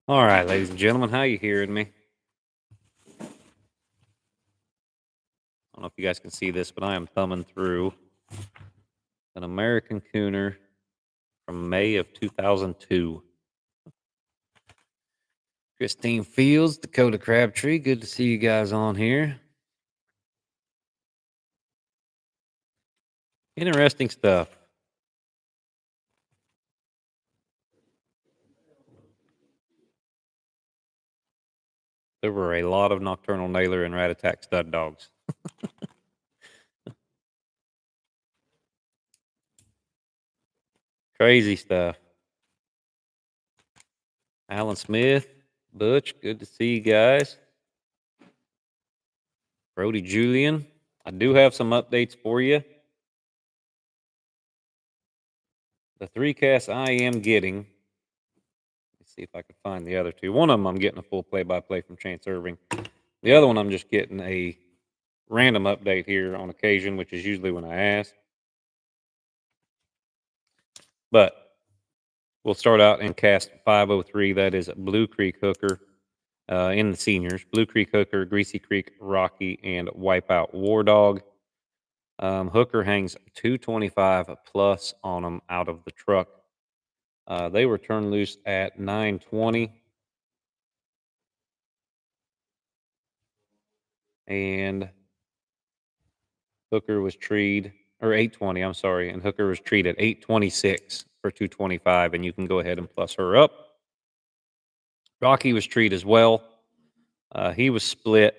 All right, ladies and gentlemen, how you hearing me? I don't know if you guys can see this, but I am thumbing through an American Cooner from May of 2002. Christine Fields, Dakota Crabtree. Good to see you guys on here. Interesting stuff. There were a lot of Nocturnal Nailer and Rat Attack stud dogs. Crazy stuff. Alan Smith, Butch, good to see you guys. Brody Julian, I do have some updates for you. The 3 casts I am getting, let's see if I can find the other two. One of them I'm getting a full play-by-play from Chance Irving. The other one I'm just getting a random update here on occasion, which is usually when I ask. But we'll start out in cast 503. That is Blue Creek Hooker in the seniors. Blue Creek Hooker, Greasy Creek Rocky, and Wipeout War Dog. Hooker hangs 225 plus on them out of the truck. They were turned loose at 920. And Hooker was treed, or 820, I'm sorry. And Hooker was treed at 826 for 225. And you can go ahead and plus her up. Rocky was treed as well. He was split.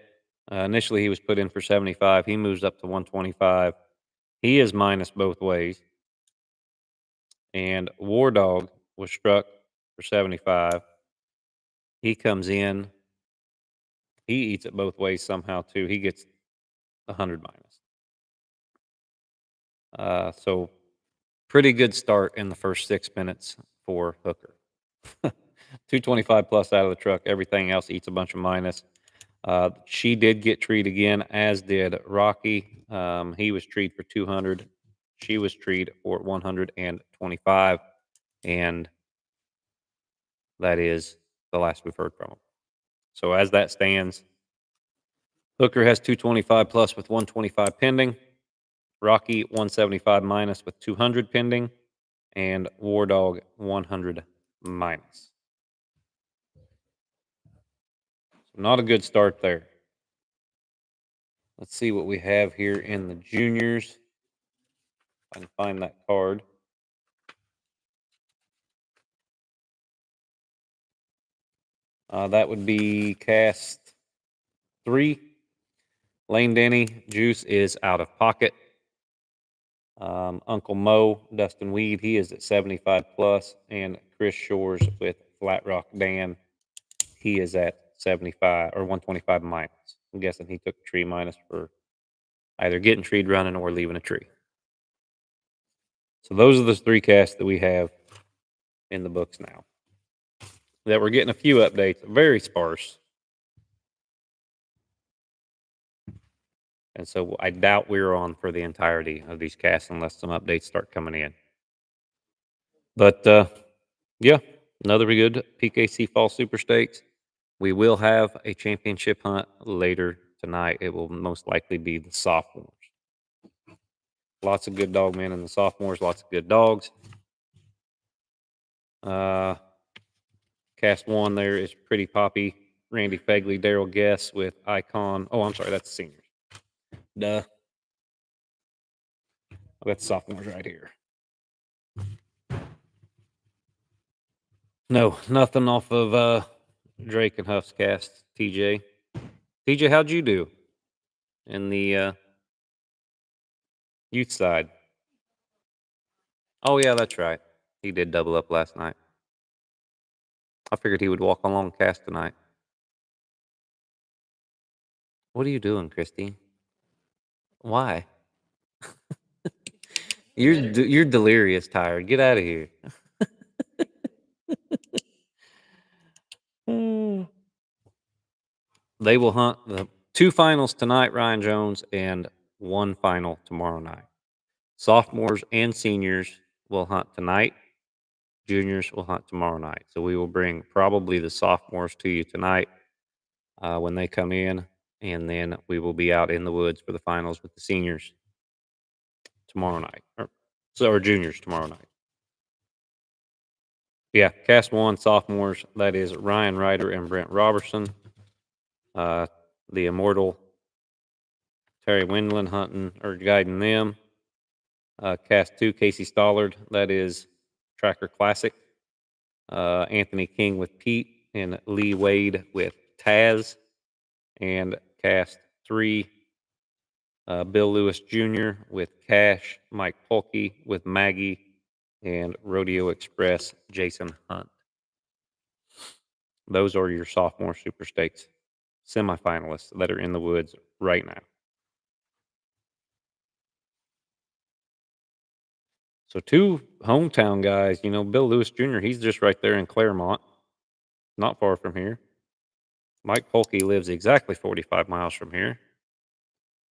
Initially, he was put in for 75. He moves up to 125. He is minus both ways. And War Dog was struck for 75. He comes in. He eats it both ways somehow, too. He gets 100 minus. So, pretty good start in the first 6 minutes for Hooker. 225 plus out of the truck. Everything else eats a bunch of minus. She did get treed again, as did Rocky. He was treed for 200. She was treed for 125. And that is the last we've heard from him. So as that stands, Hooker has 225 plus with 125 pending. Rocky 175 minus with 200 pending. And War Dog 100 minus. So not a good start there. Let's see what we have here in the juniors. If I can find that card. That would be cast 3. Lane Denny, Juice is out of pocket. Uncle Mo, Dustin Weed, he is at 75 plus. And Chris Shores with Flat Rock Dan, he is at 75 or 125 minus. I'm guessing he took a tree minus for either getting treed running or leaving a tree. So those are the 3 casts that we have in the books now. That we're getting a few updates, very sparse. And so I doubt we're on for the entirety of these casts unless some updates start coming in. But yeah, another good PKC Fall Super Stakes. We will have a championship hunt later tonight. It will most likely be the sophomores. Lots of good dog men in the sophomores, lots of good dogs. Cast 1 there is Pretty Poppy, Randy Fegley, Daryl Guess with Icon. Oh, I'm sorry, that's seniors. Duh. I've got the sophomores right here. No, nothing off of Drake and Huff's cast, TJ. TJ, how'd you do in the youth side? Oh, yeah, that's right. He did double up last night. I figured he would walk along cast tonight. What are you doing, Christine? Why? You're delirious tired. Get out of here. They will hunt the 2 finals tonight, Ryan Jones, and 1 final tomorrow night. Sophomores and seniors will hunt tonight. juniors will hunt tomorrow night. So we will bring probably the sophomores to you tonight when they come in, and then we will be out in the woods for the finals with the seniors tomorrow night, or juniors tomorrow night. Yeah, cast one sophomores. That is Ryan Ryder and Brent Robertson. The immortal Terry Windland hunting or guiding them. Cast two, Casey Stollard. That is Tracker Classic. Anthony King with Pete and Lee Wade with Taz. And cast three, Bill Lewis Jr. with Cash, Mike Polkey with Maggie, and Rodeo Express Jason Hunt. Those are your sophomore Super Stakes semifinalists that are in the woods right now. So two hometown guys, Bill Lewis Jr., he's just right there in Claremont, not far from here. Mike Polkey lives exactly 45 miles from here.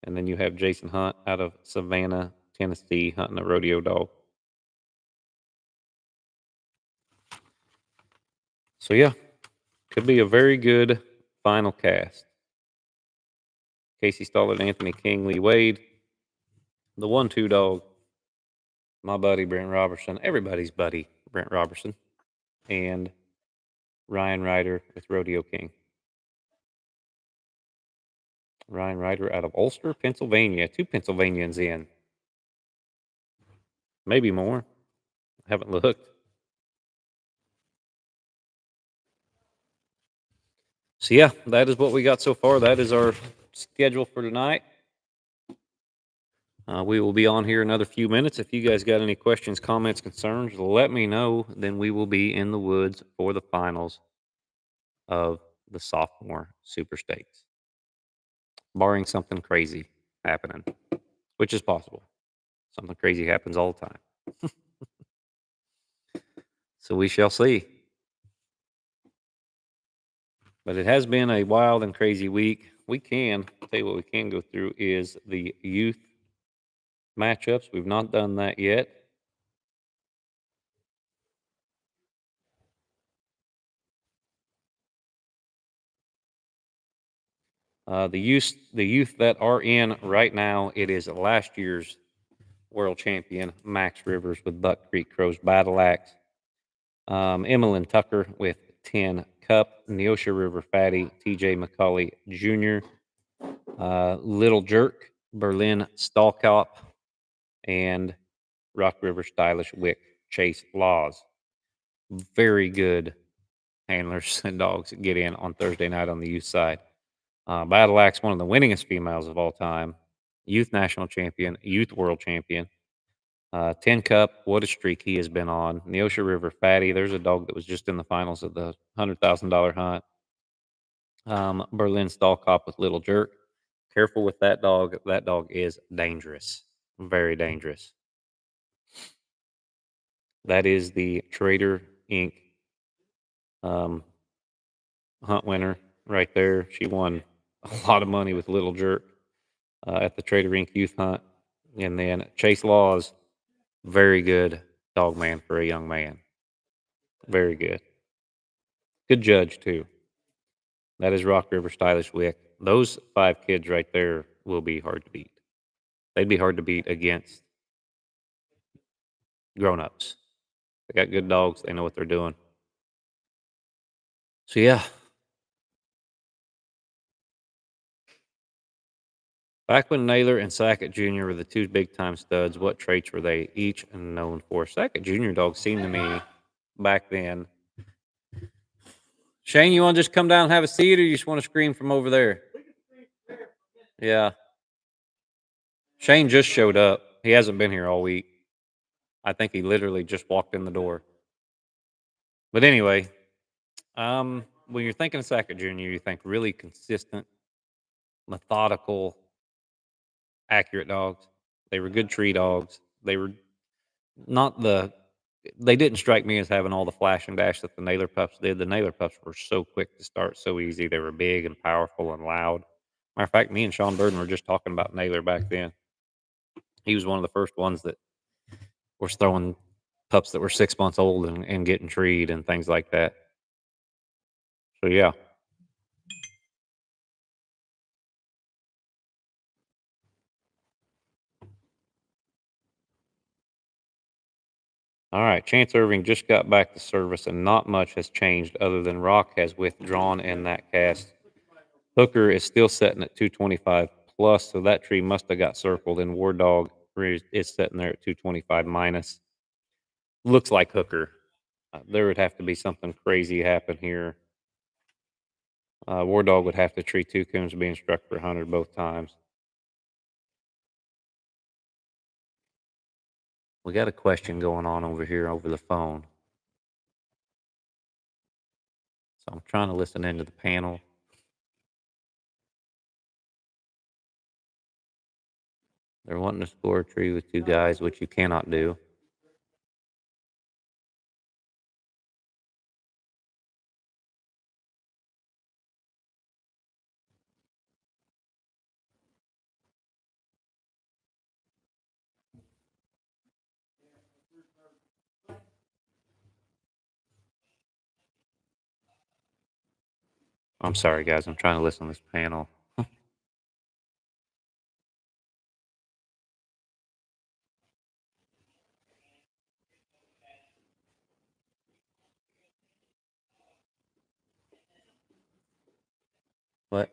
And then you have Jason Hunt out of Savannah, Tennessee, hunting a rodeo dog. So yeah, could be a very good final cast. Casey Stollard, Anthony King, Lee Wade. The 1-2 dog, my buddy Brent Robertson, everybody's buddy Brent Robertson, and Ryan Ryder with Rodeo King. Ryan Ryder out of Ulster, Pennsylvania. 2 Pennsylvanians in. Maybe more. Haven't looked. So yeah, that is what we got so far. That is our schedule for tonight. We will be on here another few minutes. If you guys got any questions, comments, concerns, let me know. Then we will be in the woods for the finals of the sophomore Super Stakes, barring something crazy happening, which is possible. Something crazy happens all the time. So we shall see. But it has been a wild and crazy week. Tell you what we can go through is the youth matchups. We've not done that yet. The youth that are in right now, it is last year's world champion Max Rivers with Buck Creek Crow's Battle Axe. Emmeline Tucker with 10 Cup, Neosha River Fatty, TJ McCauley Jr., Little Jerk, Berlin Stallcop, and Rock River Stylish Wick Chase Laws. Very good handlers and dogs that get in on Thursday night on the youth side. Battle Axe, one of the winningest females of all time, youth national champion, youth world champion. 10 Cup, what a streak he has been on. Neosha River Fatty, there's a dog that was just in the finals of the $100,000 hunt. Berlin Stallcop with Little Jerk. Careful with that dog. That dog is dangerous, very dangerous. That is the Trader Inc. Hunt winner right there. She won a lot of money with Little Jerk at the Trader Inc. Youth Hunt. And then Chase Laws, very good dog man for a young man. Very good. Good judge, too. That is Rock River Stylish Wick. Those 5 kids right there will be hard to beat. They'd be hard to beat against grown-ups. They got good dogs. They know what they're doing. So, yeah. Back when Naylor and Sackett Jr. were the 2 big-time studs, what traits were they each known for? Sackett Jr. dogs seemed to me back then. Shane, you want to just come down and have a seat, or you just want to scream from over there? Yeah. Shane just showed up. He hasn't been here all week. I think he literally just walked in the door. But anyway, when you're thinking of Sackett Jr., you think really consistent, methodical, accurate dogs. They were good tree dogs. They were not they didn't strike me as having all the flash and dash that the Naylor pups did. The Naylor pups were so quick to start, so easy. They were big and powerful and loud. Matter of fact, me and Sean Burden were just talking about Naylor back then. He was one of the first ones that was throwing pups that were 6 months old and getting treed and things like that. So yeah. All right. Chance Irving just got back to service, and not much has changed other than Rock has withdrawn in that cast. Hooker is still sitting at 225 plus, so that tree must have got circled, and War Dog is sitting there at 225 minus. Looks like Hooker. There would have to be something crazy happen here. War Dog would have to treat two coons being struck for 100 both times. We got a question going on over here over the phone. So I'm trying to listen into the panel. They're wanting to score a tree with two guys, which you cannot do. I'm sorry, guys. I'm trying to listen to this panel. What?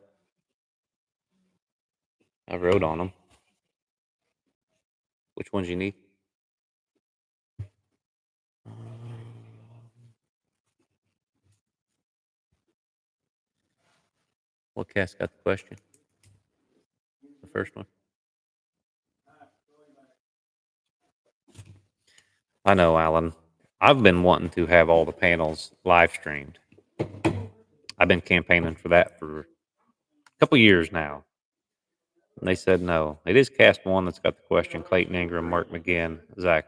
I wrote on them. Which ones you need? What cast got the question? The first one. I know, Alan. I've been wanting to have all the panels live streamed. I've been campaigning for that for a couple years now. And they said no. It is cast one that's got the question. Clayton Ingram, Mark McGinn, Zach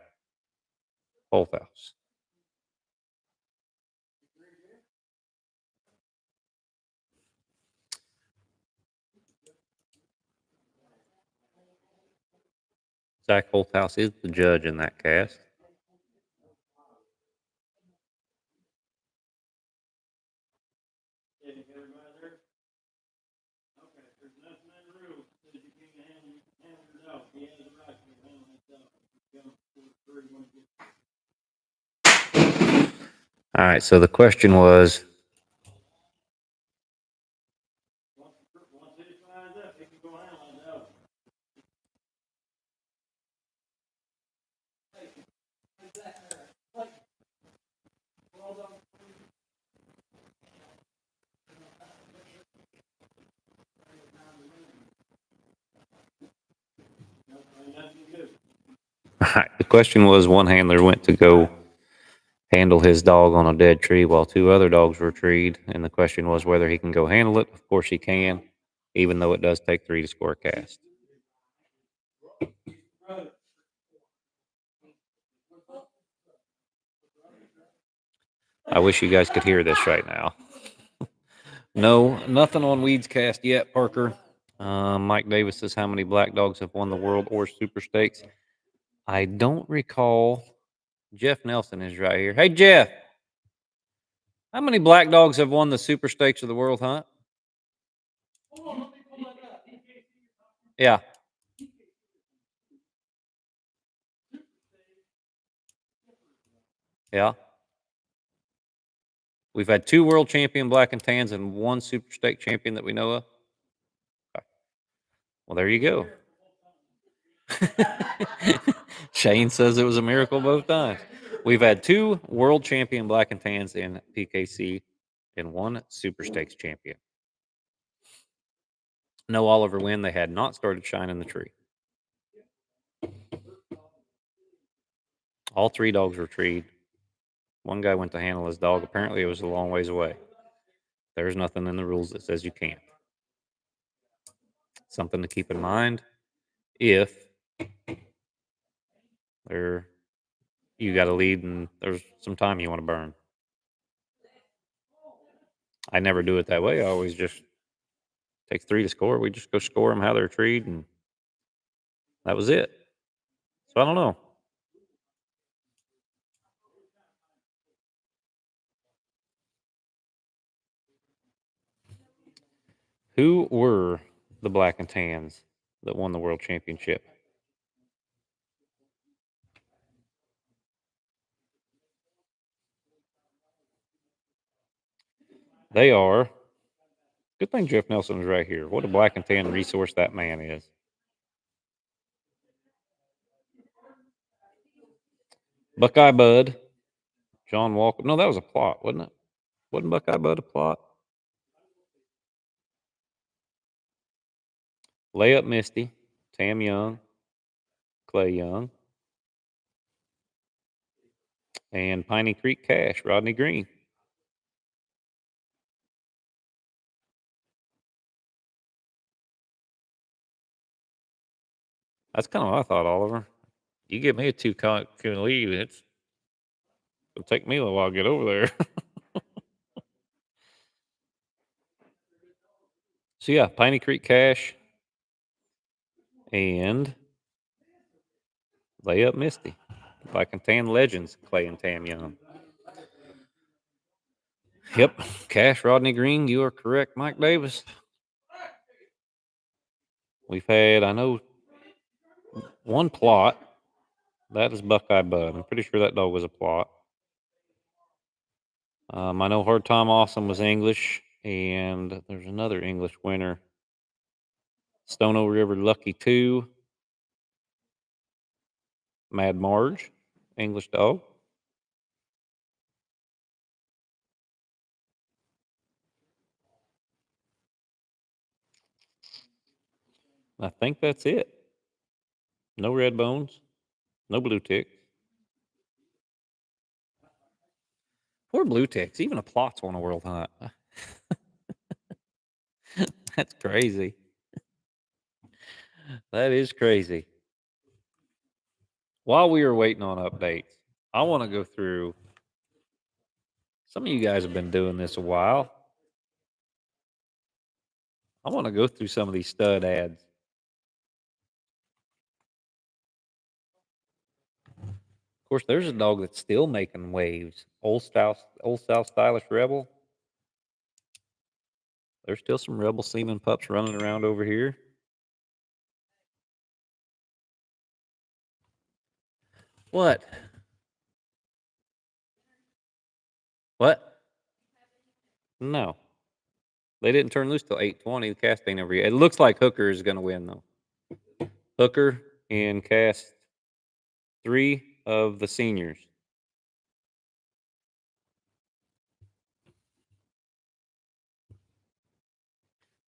Holthouse. Zach Holthouse is the judge in that cast. All right, so the question was, the question was, one handler went to go handle his dog on a dead tree while two other dogs were treed, and the question was whether he can go handle it. Of course he can, even though it does take 3 to score a cast. I wish you guys could hear this right now. No, nothing on Weeds Cast yet, Parker. Mike Davis says, how many black dogs have won the World or Super Stakes? I don't recall. Jeff Nelson is right here. Hey, Jeff, how many black dogs have won the Super Stakes of the World Hunt? Yeah. Yeah. We've had 2 world champion black and tans and 1 Super Stake champion that we know of. Okay. Well, there you go. Shane says it was a miracle both times. We've had 2 world champion black and tans in PKC and 1 Super Stakes champion. No Oliver win. They had not started shining the tree. All 3 dogs were treed. One guy went to handle his dog. Apparently, it was a long ways away. There's nothing in the rules that says you can't. Something to keep in mind if you got a lead and there's some time you want to burn. I never do it that way. I always just take 3 to score. We just go score them how they're treed, and that was it. So I don't know. Who were the Black and Tans that won the world championship? They are. Good thing Jeff Nelson is right here. What a Black and Tan resource that man is. Buckeye Bud, John Walker. No, that was a plot, wasn't it? Wasn't Buckeye Bud a plot? Layup Misty, Tam Young, Clay Young, and Piney Creek Cash, Rodney Green. That's kind of what I thought, Oliver. You give me a can lead, it'll take me a little while to get over there. So yeah, Piney Creek Cash and Layup Misty. Black and Tan Legends, Clay and Tam Young. Yep, Cash, Rodney Green, you are correct, Mike Davis. We've had, I know, one plot. That is Buckeye Bud. I'm pretty sure that dog was a plot. I know Hard Time Awesome was English, and there's another English winner. Stono River Lucky 2, Mad Marge, English dog. I think that's it. No red bones, no blue ticks. Poor blue ticks. Even a plot's on a world hunt. That's crazy. That is crazy. While we are waiting on updates, I want to go through. Some of you guys have been doing this a while. I want to go through some of these stud ads. Of course, there's a dog that's still making waves. Old South Stylish Rebel. There's still some Rebel semen pups running around over here. What? What? No. They didn't turn loose till 8:20. The cast ain't over yet. It looks like Hooker is going to win, though. Hooker in cast 3 of the seniors.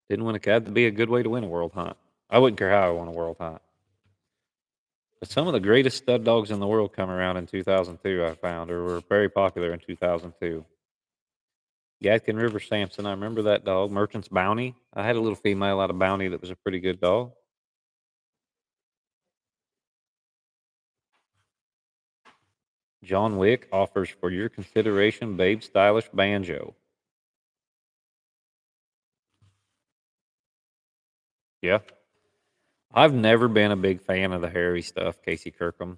Didn't win a cat. That'd be a good way to win a world hunt. I wouldn't care how I won a world hunt. But some of the greatest stud dogs in the world come around in 2002, I found, or were very popular in 2002. Yadkin River Sampson, I remember that dog. Merchant's Bounty. I had a little female out of Bounty that was a pretty good dog. John Wick offers for your consideration Babe Stylish Banjo. Yeah. I've never been a big fan of the hairy stuff, Casey Kirkham.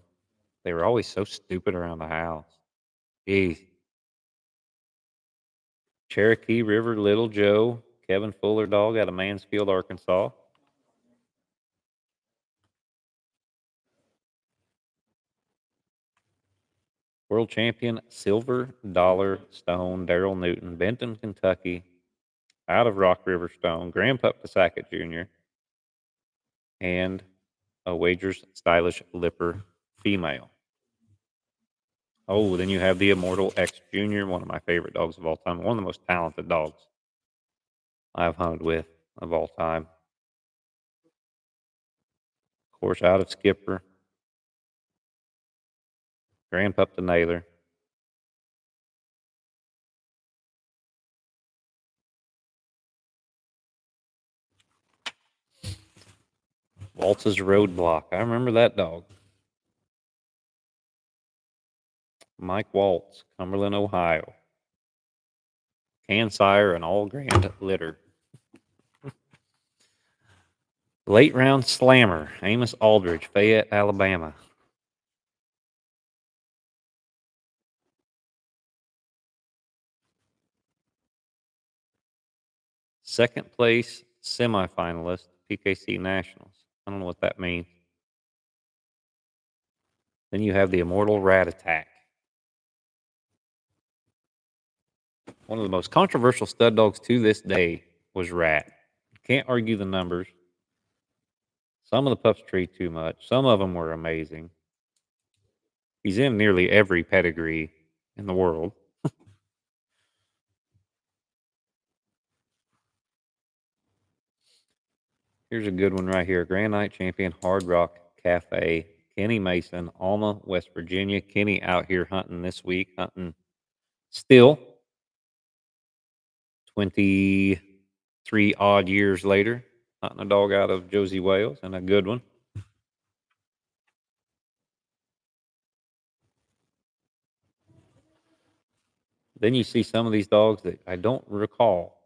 They were always so stupid around the house. Jeez. Cherokee River Little Joe, Kevin Fuller dog out of Mansfield, Arkansas. World champion Silver Dollar Stone Daryl Newton, Benton, Kentucky, out of Rock River Stone, Grandpup to Sackett Jr., and a Wagers Stylish Lipper female. Oh, then you have the Immortal X Jr., one of my favorite dogs of all time, one of the most talented dogs I've hunted with of all time. Of course, out of Skipper, Grandpup to Naylor. Waltz's Roadblock. I remember that dog. Mike Waltz, Cumberland, Ohio. Can sire an all grand litter. Late round slammer, Amos Aldridge, Fayette, Alabama. Second place semifinalist, PKC Nationals. I don't know what that means. Then you have the Immortal Rat Attack. One of the most controversial stud dogs to this day was Rat. Can't argue the numbers. Some of the pups treat too much. Some of them were amazing. He's in nearly every pedigree in the world. Here's a good one right here. Grand Night Champion, Hard Rock Cafe, Kenny Mason, Alma, West Virginia. Kenny out here hunting this week, hunting still 23 odd years later, hunting a dog out of Josie Wales, and a good one. Then you see some of these dogs that I don't recall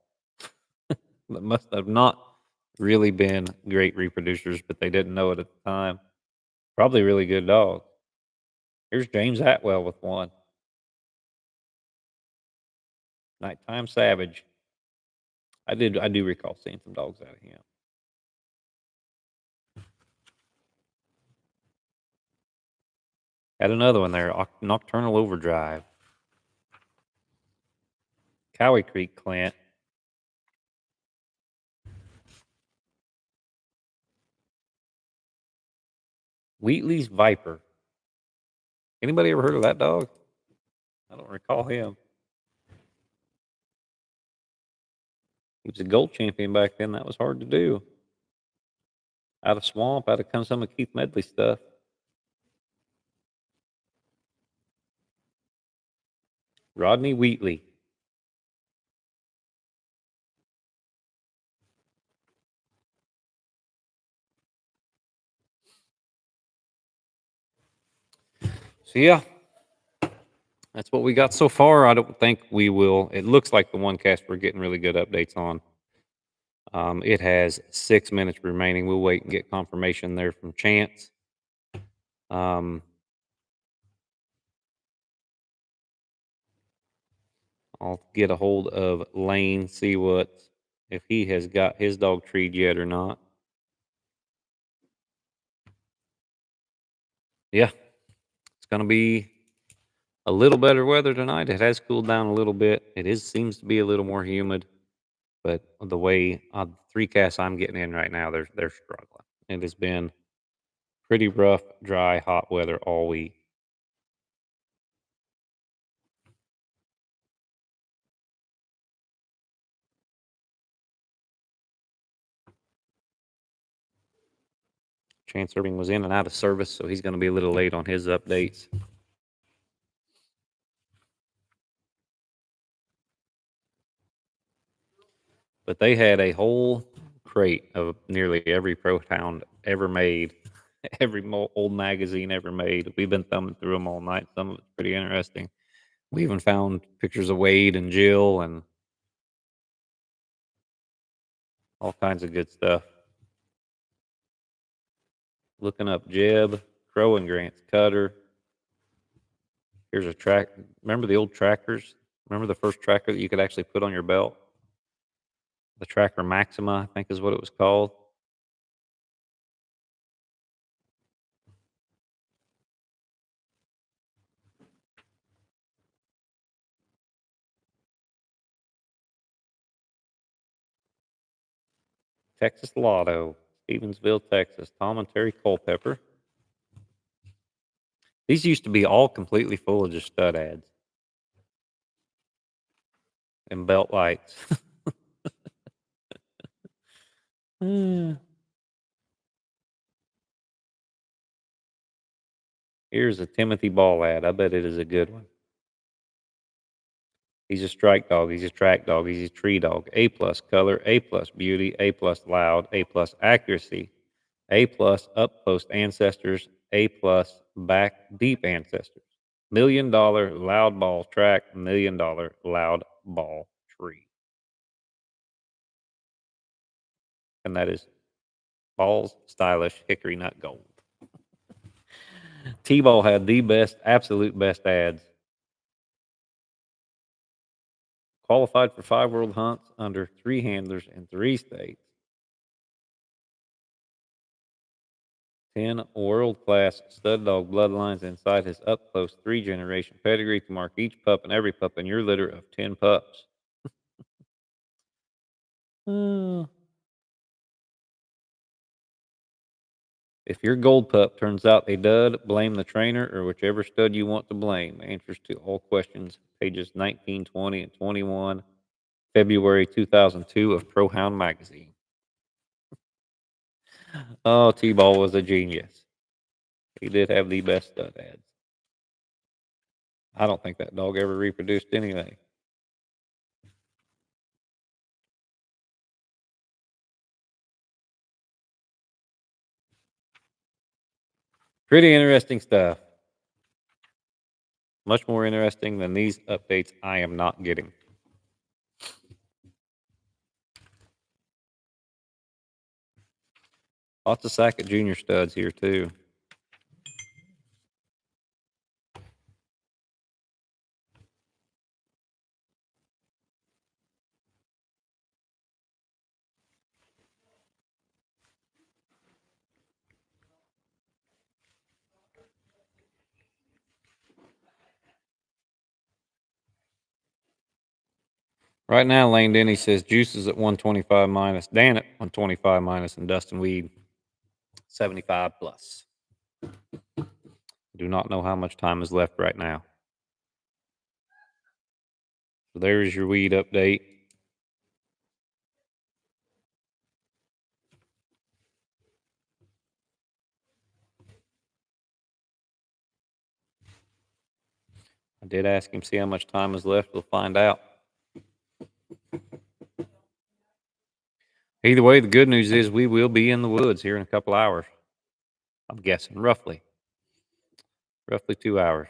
that must have not really been great reproducers, but they didn't know it at the time. Probably really good dogs. Here's James Atwell with one. Nighttime Savage. I do recall seeing some dogs out of him. Had another one there, Nocturnal Overdrive. Cowie Creek Clint. Wheatley's Viper. Anybody ever heard of that dog? I don't recall him. He was a gold champion back then. That was hard to do. Out of swamp, out of some of Keith Medley stuff. Rodney Wheatley. So yeah, that's what we got so far. I don't think we will. It looks like the one cast we're getting really good updates on. It has 6 minutes remaining. We'll wait and get confirmation there from Chance. I'll get a hold of Lane, see if he has got his dog treed yet or not. Yeah, it's going to be a little better weather tonight. It has cooled down a little bit. Seems to be a little more humid, but the way 3 casts I'm getting in right now, they're struggling. It has been pretty rough, dry, hot weather all week. Chance Irving was in and out of service, so he's going to be a little late on his updates. But they had a whole crate of nearly every pro hound ever made, every old magazine ever made. We've been thumbing through them all night. Some of it's pretty interesting. We even found pictures of Wade and Jill and all kinds of good stuff. Looking up Jeb, Crow and Grant's Cutter. Here's a track. Remember the old trackers? Remember the first tracker that you could actually put on your belt? The Tracker Maxima, I think is what it was called. Texas Lotto, Stevensville, Texas. Tom and Terry Culpepper. These used to be all completely full of just stud ads and belt lights. Here's a Timothy Ball ad. I bet it is a good one. He's a strike dog. He's a track dog. He's a tree dog. A plus color. A plus beauty. A plus loud. A plus accuracy. A plus up post ancestors. A plus back deep ancestors. $1 million loud ball track. $1 million loud ball tree. And that is Ball's Stylish Hickory Nut Gold. T-Ball had the best, absolute best ads. Qualified for 5 world hunts under 3 handlers in 3 states. 10 world-class stud dog bloodlines inside his up-close 3-generation pedigree to mark each pup and every pup in your litter of 10 pups. Uh, if your gold pup turns out a dud, blame the trainer or whichever stud you want to blame. Answers to all questions, pages 19, 20, and 21, February 2002 of Pro Hound Magazine. Oh, T-Ball was a genius. He did have the best stud ads. I don't think that dog ever reproduced anything. Pretty interesting stuff. Much more interesting than these updates I am not getting. Lots of Sackett Junior studs here, too. Right now, Lane Denny says Juice is at 125 minus, Dan at 125 minus, and Dustin Weed 75 plus. Do not know how much time is left right now. So there's your weed update. I did ask him, see how much time is left. We'll find out. Either way, the good news is we will be in the woods here in a couple hours. I'm guessing roughly 2 hours.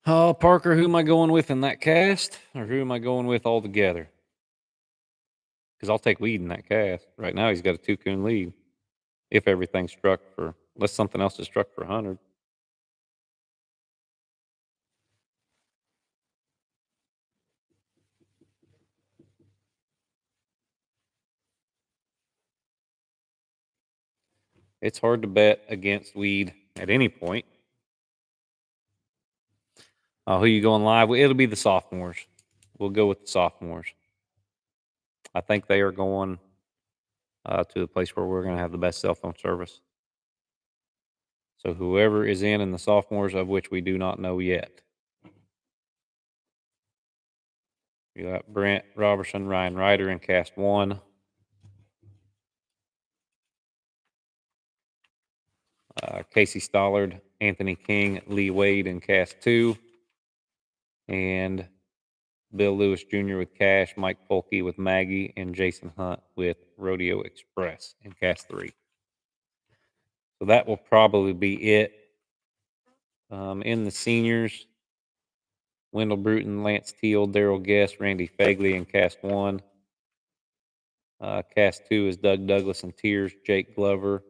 Oh, Parker, who am I going with in that cast? Or who am I going with altogether? Because I'll take Weed in that cast. Right now, he's got a 2-coon lead. If everything's struck for, unless something else is struck for 100. It's hard to bet against Weed at any point. Who you going live with? It'll be the sophomores. We'll go with the sophomores. I think they are going to the place where we're going to have the best cell phone service. So whoever is in the sophomores, of which we do not know yet. You got Brent Robertson, Ryan Ryder in cast 1. Casey Stollard, Anthony King, Lee Wade in cast 2. And Bill Lewis Jr. with Cash, Mike Polkey with Maggie, and Jason Hunt with Rodeo Express in cast 3. So that will probably be it. In the seniors, Wendell Bruton, Lance Teal, Daryl Guest, Randy Fagley in cast 1. Cast 2 is Doug Douglas and Tears, Jake Glover,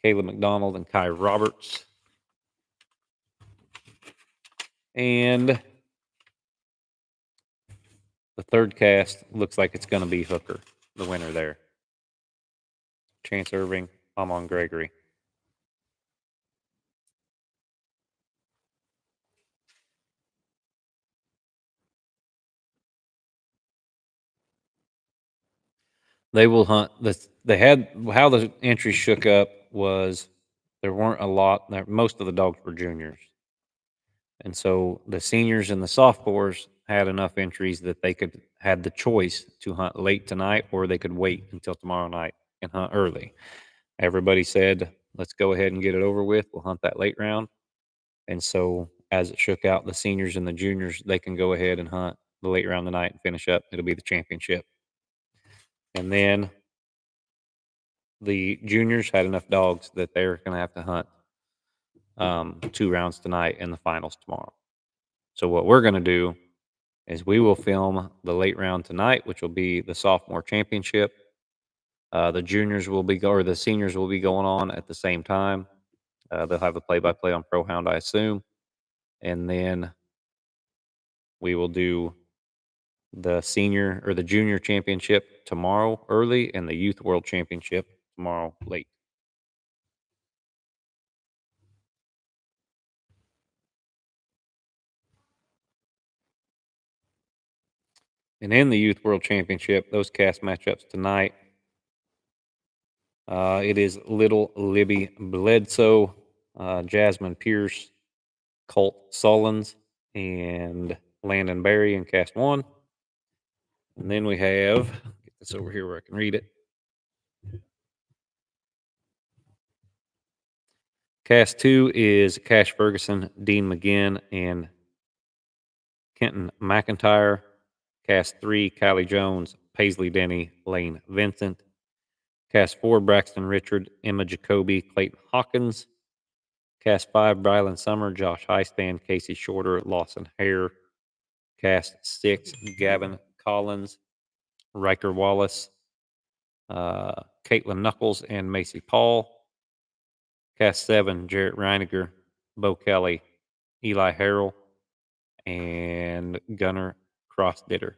Caleb McDonald, and Kai Roberts. And the third cast looks like it's going to be Hooker, the winner there. Chance Irving, Amon Gregory. They will hunt. They had how the entry shook up was there weren't a lot. Most of the dogs were juniors, and so the seniors and the sophomores had enough entries that they had the choice to hunt late tonight, or they could wait until tomorrow night and hunt early. Everybody said, "Let's go ahead and get it over with. We'll hunt that late round." And so as it shook out, the seniors and the juniors, they can go ahead and hunt the late round tonight and finish up. It'll be the championship. And then the juniors had enough dogs that they're going to have to hunt 2 rounds tonight and the finals tomorrow. So what we're going to do is we will film the late round tonight, which will be the sophomore championship. The juniors will be, or the seniors will be going on at the same time. They'll have the play-by-play on Pro Hound, I assume. And then We will do the senior or the junior championship tomorrow early and the youth world championship tomorrow late. And in the youth world championship, those cast matchups tonight. It is Little Libby Bledsoe, Jasmine Pierce, Colt Sullins, and Landon Berry in cast one. And then we have, get this over here where I can read it. Cast two is Cash Ferguson, Dean McGinn, and Kenton McIntyre. Cast three, Kylie Jones, Paisley Denny, Lane Vincent. Cast four, Braxton Richard, Emma Jacoby, Clayton Hawkins. Cast five, Brylan Summer, Josh Highstand, Casey Shorter, Lawson Hare. Cast six, Gavin Collins, Riker Wallace, Caitlin Knuckles, and Macy Paul. Cast seven, Jarrett Reiniger, Bo Kelly, Eli Harrell, and Gunnar Crossditter.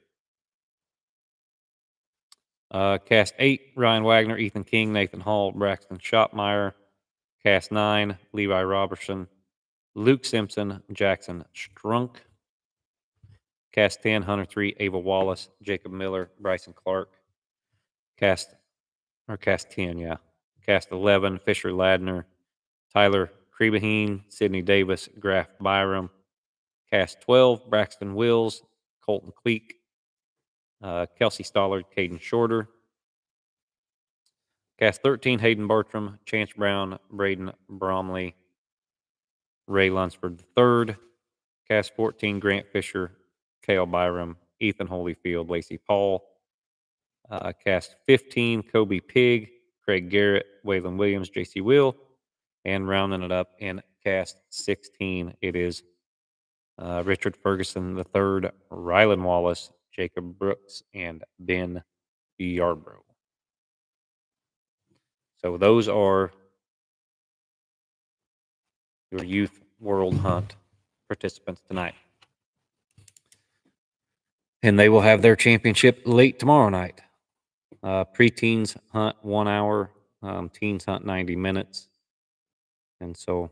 Cast eight, Ryan Wagner, Ethan King, Nathan Hall, Braxton Schottmeyer. Cast nine, Levi Robertson, Luke Simpson, Jackson Strunk. Cast 10, Hunter 3, Ava Wallace, Jacob Miller, Bryson Clark. Cast 10, yeah. Cast 11, Fisher Ladner, Tyler Kriebeheen, Sidney Davis, Graf Byram. Cast 12, Braxton Wills, Colton Cleek, Kelsey Stollard, Caden Shorter. Cast 13, Hayden Bartram, Chance Brown, Braden Bromley, Ray Lunsford III. Cast 14, Grant Fisher, Kale Byram, Ethan Holyfield, Lacey Paul. Cast 15, Kobe Pig, Craig Garrett, Waylon Williams, JC Will. And rounding it up in cast 16, it is Richard Ferguson III, Rylan Wallace, Jacob Brooks, and Ben Yarbrough. So those are your Youth World Hunt participants tonight. And they will have their championship late tomorrow night. Preteens hunt 1 hour, teens hunt 90 minutes. And so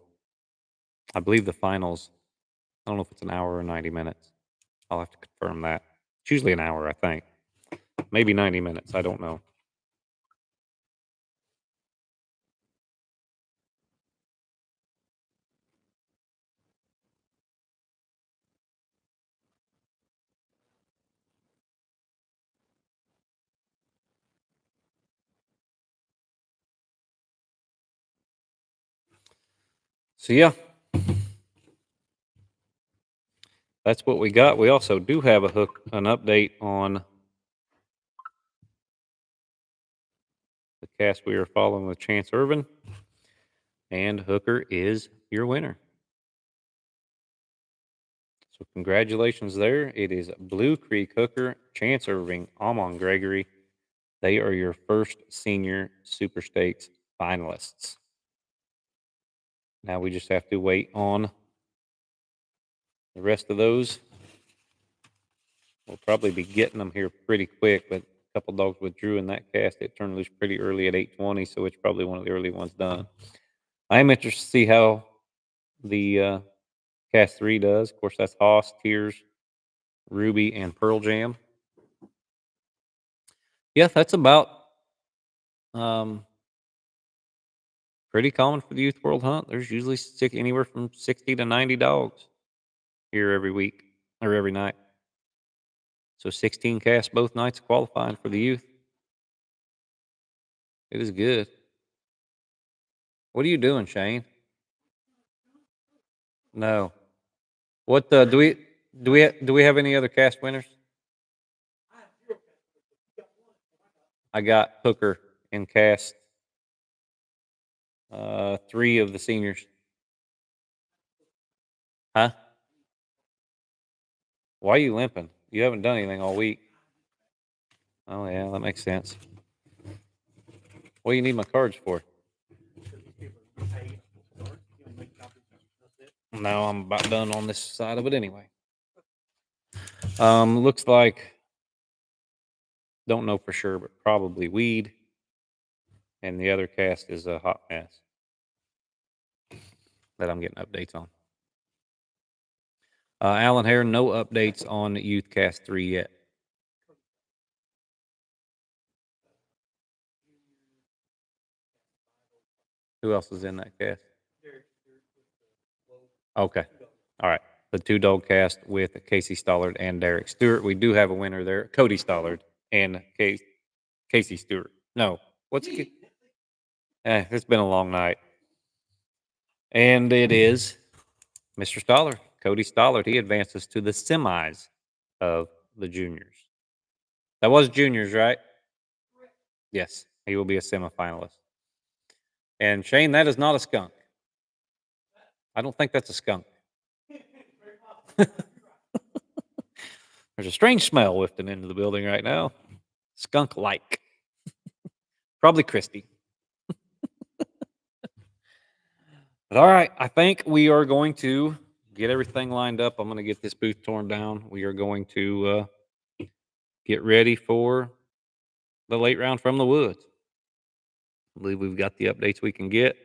I believe the finals, I don't know if it's an hour or 90 minutes. I'll have to confirm that. It's usually an hour, I think. Maybe 90 minutes. I don't know. So, yeah, that's what we got. We also do have an update on the cast we are following with Chance Irvin. And Hooker is your winner. So congratulations there. It is Blue Creek Hooker, Chance Irving, Amon Gregory. They are your first senior Super Stakes finalists. Now we just have to wait on the rest of those. We'll probably be getting them here pretty quick, but a couple dogs withdrew in that cast. It turned loose pretty early at 8:20, so it's probably one of the early ones done. I am interested to see how the cast 3 does. Of course, that's Haas, Tears, Ruby, and Pearl Jam. Yeah, that's about pretty common for the Youth World Hunt. There's usually anywhere from 60 to 90 dogs here every week or every night. So 16 casts both nights qualifying for the youth. It is good. What are you doing, Shane? No. What do we have any other cast winners? I got Hooker in cast 3 of the seniors. Huh? Why are you limping? You haven't done anything all week. Oh yeah, that makes sense. What do you need my cards for? No, I'm about done on this side of it anyway. Looks like, don't know for sure, but probably weed. And the other cast is a hot mess that I'm getting updates on. Alan Hare, no updates on Youth Cast 3 yet. Who else is in that cast? Okay. All right. The two dog cast with Casey Stollard and Derek Stewart. We do have a winner there, Cody Stollard and Casey Stewart. No, what's it's been a long night. And it is Mr. Stollard, Cody Stollard. He advances to the semis of the juniors. That was juniors, right? Yes, he will be a semifinalist. And Shane, that is not a skunk. I don't think that's a skunk. There's a strange smell wafting into the building right now. Skunk like. Probably Christy. But all right, I think we are going to get everything lined up. I'm going to get this booth torn down. We are going to get ready for the late round from the woods. I believe we've got the updates we can get.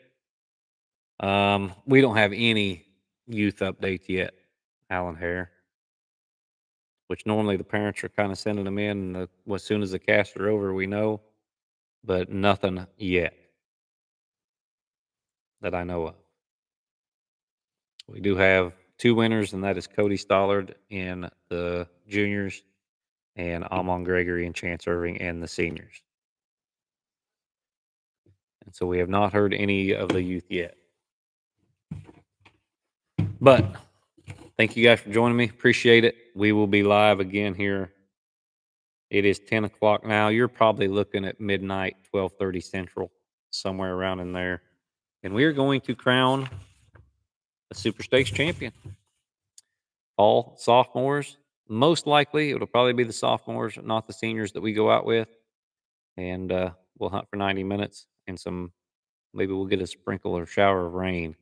We don't have any youth updates yet, Alan Hare, which normally the parents are kind of sending them in. And as soon as the casts are over, we know, but nothing yet that I know of. We do have two winners, and that is Cody Stollard in the juniors and Amon Gregory and Chance Irving in the seniors. And so we have not heard any of the youth yet. But thank you guys for joining me. Appreciate it. We will be live again here. It is 10 o'clock now. You're probably looking at midnight, 12:30 Central, somewhere around in there. And we are going to crown a Super Stakes champion. All sophomores. Most likely, it'll probably be the sophomores, not the seniors that we go out with. And we'll hunt for 90 minutes and maybe we'll get a sprinkle or shower of rain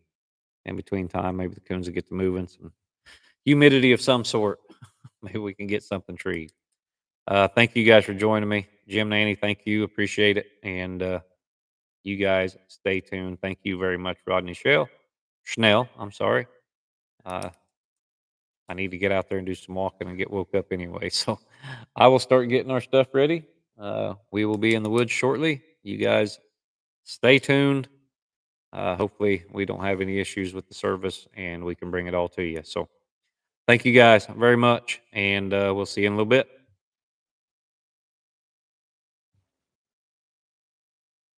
in between time. Maybe the coons will get to moving, some humidity of some sort. Maybe we can get something treed. Thank you guys for joining me. Jim, Nanny, thank you. Appreciate it. And you guys stay tuned. Thank you very much, Rodney Schnell. I'm sorry. I need to get out there and do some walking and get woke up anyway. So I will start getting our stuff ready. We will be in the woods shortly. You guys stay tuned. Hopefully we don't have any issues with the service and we can bring it all to you. So thank you guys very much. And we'll see you in a little bit.